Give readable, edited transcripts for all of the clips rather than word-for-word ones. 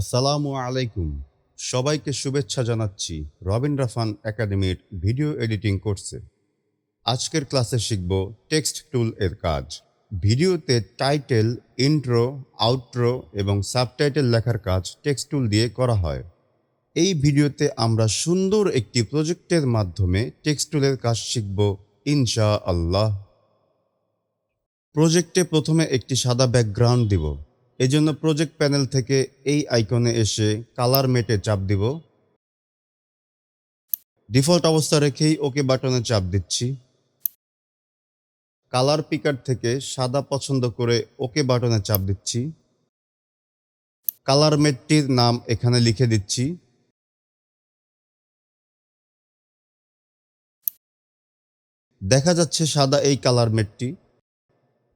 আসসালামু আলাইকুম। সবাইকে শুভেচ্ছা জানাচ্ছি রবিনরাফান একাডেমির ভিডিও এডিটিং কোর্সে। আজকের ক্লাসে শিখব টেক্সট টুল এর কাজ। ভিডিওতে টাইটেল, ইন্ট্রো, আউট্রো এবং সাবটাইটেল লেখার কাজ টেক্সট টুল দিয়ে করা হয়। এই ভিডিওতে আমরা সুন্দর একটি প্রজেক্টের মাধ্যমে টেক্সট টুলের কাজ শিখব ইনশাআল্লাহ। প্রজেক্টে প্রথমে একটি সাদা ব্যাকগ্রাউন্ড দিব। এজন্য প্রজেক্ট প্যানেল থেকে এই আইকনে এসে কালার মেটে চাপ দিব। ডিফল্ট অবস্থা রেখেই ওকে বাটনে চাপ দিচ্ছি। কালার পিকার থেকে সাদা পছন্দ করে ওকে বাটনে চাপ দিচ্ছি। কালার মেটটির নাম এখানে লিখে দিচ্ছি। দেখা যাচ্ছে সাদা এই কালার মেটটি।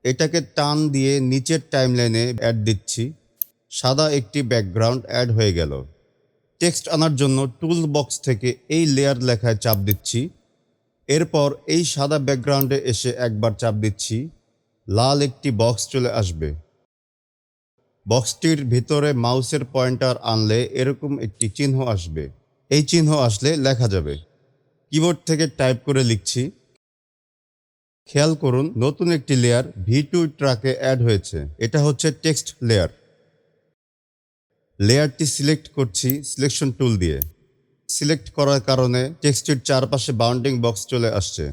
এটাকে টান দিয়ে নিচের টাইমলাইনে অ্যাড দিচ্ছি। সাদা একটি ব্যাকগ্রাউন্ড অ্যাড হয়ে গেল। টেক্সট আনার জন্য টুল বক্স থেকে এই লেয়ার লেখায় চাপ দিচ্ছি। এরপর এই সাদা ব্যাকগ্রাউন্ডে এসে একবার চাপ দিচ্ছি। লাল একটি বক্স চলে আসবে। বক্সটির ভিতরে মাউসের পয়েন্টার আনলে এরকম একটি চিহ্ন আসবে। এই চিহ্ন আসলে লেখা যাবে। কিবোর্ড থেকে টাইপ করে লিখছি। খেয়াল করুন নতুন একটি লেয়ার V2 ট্র্যাকে অ্যাড হয়েছে। এটা হচ্ছে টেক্সট লেয়ার। লেয়ারটি সিলেক্ট করছি সিলেকশন টুল দিয়ে। সিলেক্ট করার কারণে টেক্সটের চারপাশে বাউন্ডিং বক্স চলে আসছে।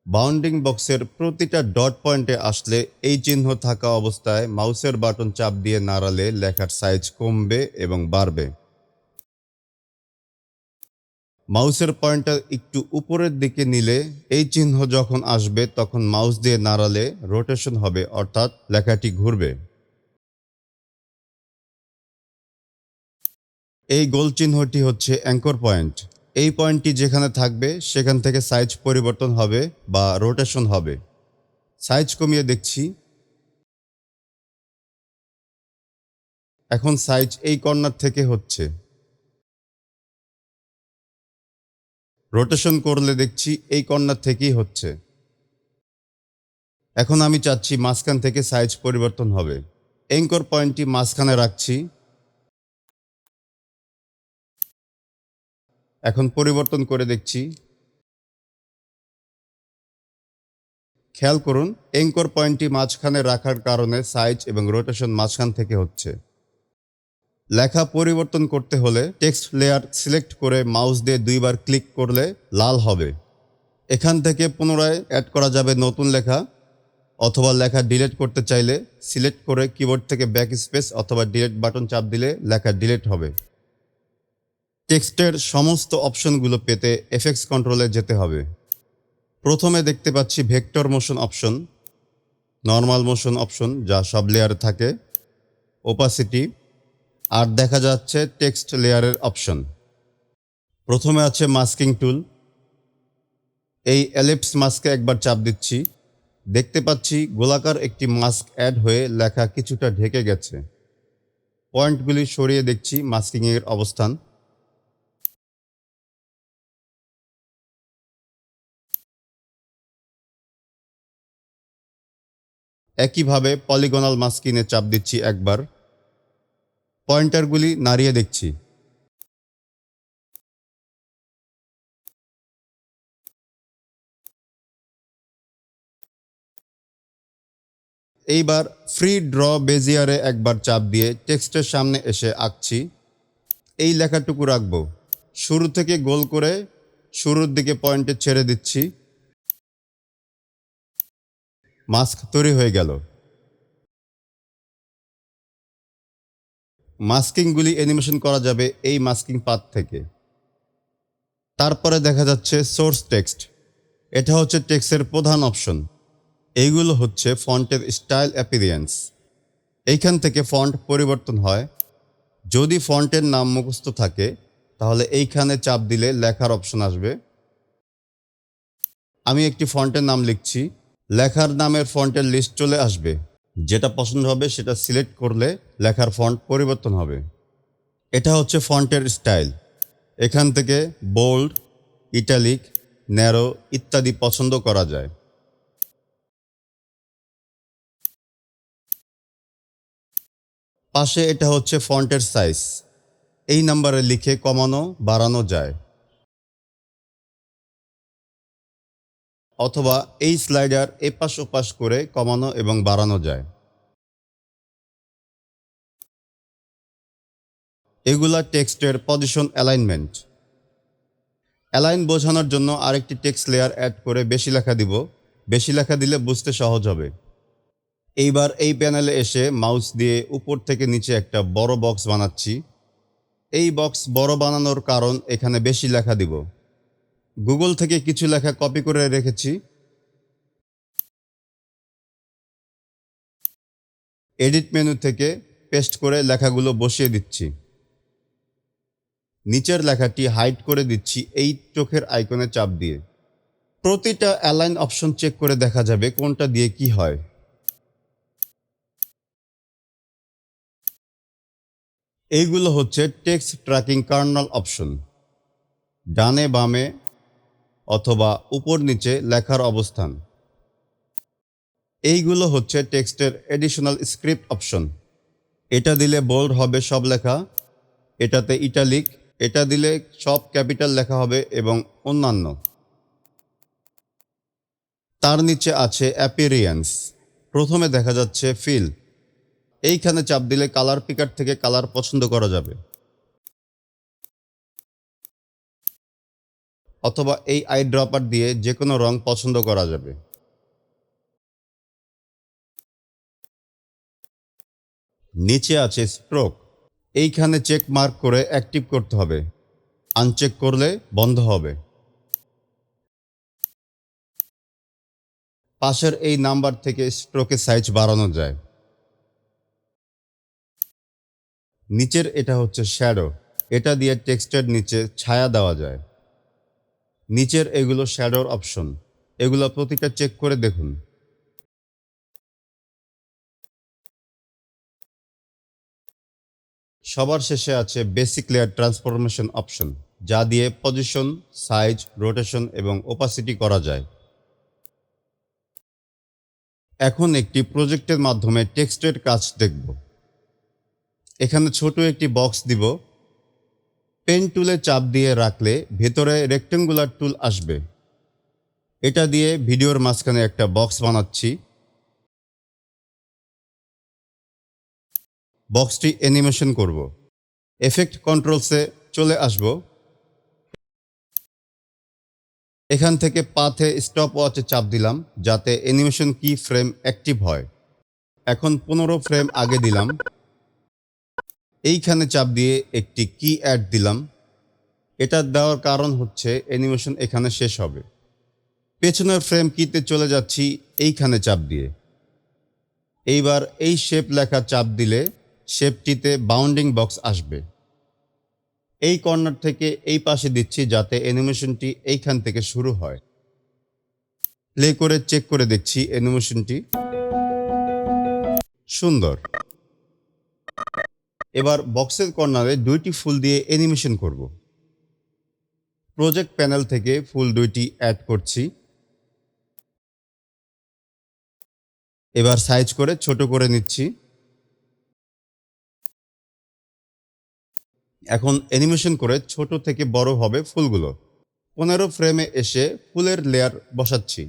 বাউন্ডিং বক্সের প্রতিটা ডট পয়েন্টে আসলে এই চিহ্ন থাকা অবস্থায় মাউসের বাটন চাপ দিয়ে নাড়ালে লেখার সাইজ কমবে এবং বাড়বে। মাউসের পয়েন্টার একটু উপরের দিকে নিলে এই চিহ্ন যখন আসবে তখন মাউস দিয়ে নাড়ালে রোটেশন হবে, অর্থাৎ লেখাটি ঘুরবে। এই গোল চিহ্নটি হচ্ছে অ্যাঙ্কর পয়েন্ট। এই পয়েন্টটি যেখানে থাকবে সেখান থেকে সাইজ পরিবর্তন হবে বা রোটেশন হবে। সাইজ কমিয়ে দেখছি। এখন সাইজ এই কর্নার থেকে হচ্ছে। রোটেশন করলে দেখছি এই কর্নার থেকেই হচ্ছে। এখন আমি চাচ্ছি মাঝখান থেকে সাইজ পরিবর্তন হবে। অ্যাঙ্কর পয়েন্টটি মাঝখানে রাখছি। এখন পরিবর্তন করে দেখছি। খেয়াল করুন অ্যাঙ্কর পয়েন্টটি মাঝখানে রাখার কারণে সাইজ এবং রোটেশন মাঝখান থেকে হচ্ছে। লেখা পরিবর্তন করতে হলে টেক্সট লেয়ার সিলেক্ট করে মাউস দিয়ে দুইবার ক্লিক করলে লাল হবে। এখান থেকে পুনরায় অ্যাড করা যাবে নতুন লেখা, অথবা লেখা ডিলিট করতে চাইলে সিলেক্ট করে কিবোর্ড থেকে ব্যাক স্পেস অথবা ডিলিট বাটন চাপ দিলে লেখা ডিলিট হবে। টেক্সটের সমস্ত অপশনগুলো পেতে এফেক্টস কন্ট্রোলে যেতে হবে। প্রথমে দেখতে পাচ্ছি vector motion option, normal motion option যা সব লেয়ারে থাকে, ওপাসিটি, আর দেখা যাচ্ছে টেক্সট লেয়ারের অপশন। প্রথমে আছে মাস্কিং টুল। এই এলিপস মাস্কে একবার চাপ দিচ্ছি। দেখতে পাচ্ছি গোলাকার একটি মাস্ক অ্যাড হয়ে লেখা কিছুটা ঢেকে গেছে। পয়েন্টগুলি সরিয়ে দেখছি মাস্কিংয়ের অবস্থান। একইভাবে পলিগনাল মাস্কিংয়ে চাপ দিচ্ছি একবার। পয়েন্টারগুলি নাড়িয়ে দেখছি। এইবার ফ্রি ড্র বেজিয়ারে একবার চাপ দিয়ে টেক্সটের সামনে এসে আঁকছি। এই লেখাটুকু রাখব। শুরু থেকে গোল করে শুরুর দিকে পয়েন্টে ছেড়ে দিচ্ছি। মাস্ক তৈরি হয়ে গেল। মাস্কিংগুলি অ্যানিমেশন করা যাবে এই মাস্কিং পাথ থেকে। তারপরে দেখা যাচ্ছে সোর্স টেক্সট। এটা হচ্ছে টেক্সটের প্রধান অপশন। এইগুলো হচ্ছে ফন্টের স্টাইল অ্যাপিরিয়েন্স। এইখান থেকে ফন্ট পরিবর্তন হয়। যদি ফন্টের নাম মুখস্থ থাকে তাহলে এইখানে চাপ দিলে লেখার অপশন আসবে। আমি একটি ফন্টের নাম লিখছি। লেখার নামের ফন্টের লিস্ট চলে আসবে। যেটা পছন্দ হবে সেটা সিলেক্ট করলে লেখার ফন্ট পরিবর্তন হবে। এটা হচ্ছে ফন্টের স্টাইল। এখান থেকে বোল্ড, ইটালিক, ন্যারো ইত্যাদি পছন্দ করা যায়। পাশে এটা হচ্ছে ফন্টের সাইজ। এই নাম্বারে লিখে কমানো বাড়ানো যায়, অথবা এই স্লাইডার এপাশ ওপাশ করে কমানো এবং বাড়ানো যায়। এগুলা টেক্সটের পজিশন অ্যালাইনমেন্ট। অ্যালাইন বোঝানোর জন্য আরেকটি টেক্সট লেয়ার অ্যাড করে বেশি লেখা দিব। বেশি লেখা দিলে বুঝতে সহজ হবে। এইবার এই প্যানেলে এসে মাউস দিয়ে উপর থেকে নিচে একটা বড় বক্স বানাচ্ছি। এই বক্স বড় বানানোর কারণ এখানে বেশি লেখা দিব। গুগল থেকে কিছু লেখা কপি করে রেখেছি। এডিট মেনু থেকে পেস্ট করে লেখাগুলো বসিয়ে দিচ্ছি। নিচের লেখাটি হাইড করে দিচ্ছি এই চোখের আইকনে চাপ দিয়ে। প্রতিটা অ্যালাইন অপশন চেক করে দেখা যাবে কোনটা দিয়ে কি হয়। এইগুলো হচ্ছে টেক্সট ট্র্যাকিং কার্নাল অপশন। ডানে বামে অথবা উপর নিচে লেখার অবস্থান। এইগুলো হচ্ছে টেক্সটের এডিশনাল স্ক্রিপ্ট অপশন। এটা দিলে বোল্ড হবে সব লেখা, এটাতে ইটালিক, এটা দিলে সব ক্যাপিটাল লেখা হবে এবং অন্যান্য। তার নিচে আছে অ্যাপিরিয়েন্স। প্রথমে দেখা যাচ্ছে ফিল। এইখানে চাপ দিলে কালার পিকার থেকে কালার পছন্দ করা যাবে, অথবা এই আই ড্রপার দিয়ে যে কোনো রং পছন্দ করা যাবে। নিচে আছে স্ট্রোক। এইখানে চেক মার্ক করে অ্যাক্টিভ করতে হবে, আনচেক করলে বন্ধ হবে। পাশের এই নাম্বার থেকে স্ট্রোকের সাইজ বাড়ানো যায়। নিচের এটা হচ্ছে শ্যাডো। এটা দিয়ে টেক্সটের নিচে ছায়া দেওয়া যায়। নিচের এগুলো শ্যাডোর অপশন। এগুলো প্রতিটা চেক করে দেখুন। সবার শেষে আছে বেসিক লেয়ার ট্রান্সফরমেশন অপশন, যা দিয়ে পজিশন, সাইজ, রোটেশন এবং ওপাসিটি করা যায়। এখন একটি প্রজেক্টের মাধ্যমে টেক্সটের কাজ দেখব। এখানে ছোট একটি বক্স দিব। পেন টুলে চাপ দিয়ে রাখলে ভেতরে রেক্টেঙ্গুলার টুল আসবে। এটা দিয়ে ভিডিওর মাঝখানে একটা বক্স বানাচ্ছি। বক্সটি অ্যানিমেশন করব। এফেক্ট কন্ট্রোলসে চলে আসব। এখান থেকে পাথে স্টপ ওয়াচে চাপ দিলাম যাতে অ্যানিমেশন কি ফ্রেম অ্যাক্টিভ হয়। এখন 15 ফ্রেম আগে দিলাম। এইখানে চাপ দিয়ে একটি কি অ্যাড দিলাম। এটা দেওয়ার কারণ হচ্ছে অ্যানিমেশন এখানে শেষ হবে। পেছনের ফ্রেম কিতে চলে যাচ্ছি এইখানে চাপ দিয়ে। এইবার এই শেপ লেখা চাপ দিলে শেপটিতে বাউন্ডিং বক্স আসবে। এই কর্নার থেকে এই পাশে দিচ্ছি যাতে অ্যানিমেশনটি এইখান থেকে শুরু হয়। প্লে করে চেক করে দেখছি অ্যানিমেশনটি সুন্দর। এবার বক্সের কর্নারে 2টি ফুল দিয়ে অ্যানিমেশন করব। প্রজেক্ট প্যানেল থেকে ফুল 2টি অ্যাড করছি। এবার সাইজ করে ছোট করে নিচ্ছি। এখন অ্যানিমেশন করে ছোট থেকে বড় হবে ফুলগুলো। 15 ফ্রেমে এসে ফুলের লেয়ার বসাচ্ছি।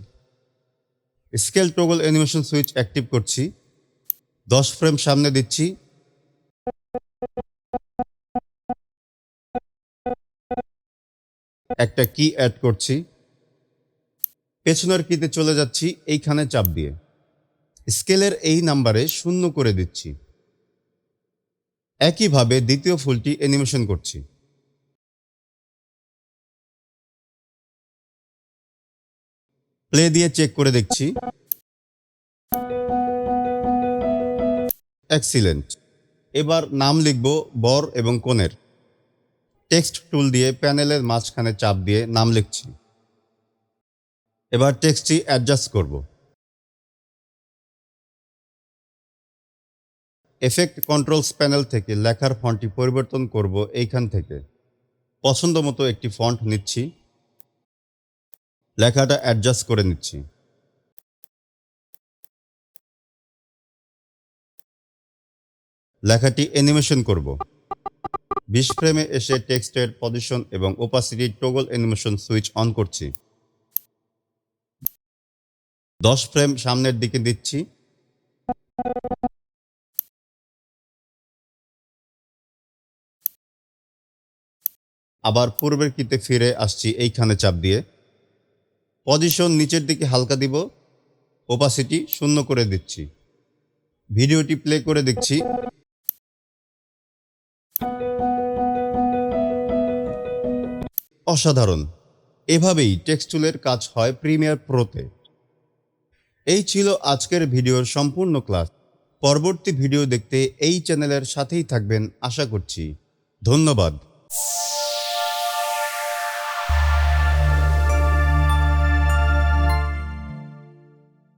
Scale toggle animation switch active করছি। 10 ফ্রেম সামনে দিচ্ছি। একটা কি অ্যাড করছি। পেছনের কিতে চলে যাচ্ছি এইখানে চাপ দিয়ে। স্কেলের এই নাম্বারে 0 করে দিচ্ছি। একইভাবে দ্বিতীয় ফুলটি অ্যানিমেশন করছি। প্লে দিয়ে চেক করে দেখছি। এক্সিলেন্ট। এবার নাম লিখব বর এবং কনের। টেক্সট টুল দিয়ে প্যানেলের মাঝখানে চাপ দিয়ে নাম লিখছি। এবার টেক্সটটি অ্যাডজাস্ট করব। এফেক্ট কন্ট্রোলস প্যানেল থেকে লেখার ফন্টটি পরিবর্তন করব এইখান থেকে। পছন্দ মতো একটি ফন্ট নিচ্ছি। লেখাটা অ্যাডজাস্ট করে নিচ্ছি। লেখাটি অ্যানিমেশন করব। 20 ফ্রেমে এসে টেক্সটের পজিশন এবং opacity toggle animation switch on করছি। 10 ফ্রেম সামনের দিকে দিচ্ছি। আবার পূর্বের কিতে ফিরে আসছি এইখানে চাপ দিয়ে। পজিশন নিচের দিকে হালকা দিব, ওপাসিটি 0 করে দিচ্ছি। ভিডিওটি প্লে করে দেখছি। অসাধারণ! এভাবেই টেক্সট টুলের কাজ হয় প্রিমিয়ার প্রোতে। এই ছিল আজকের ভিডিওর সম্পূর্ণ ক্লাস। পরবর্তী ভিডিও দেখতে এই চ্যানেলের সাথেই থাকবেন আশা করছি। ধন্যবাদ।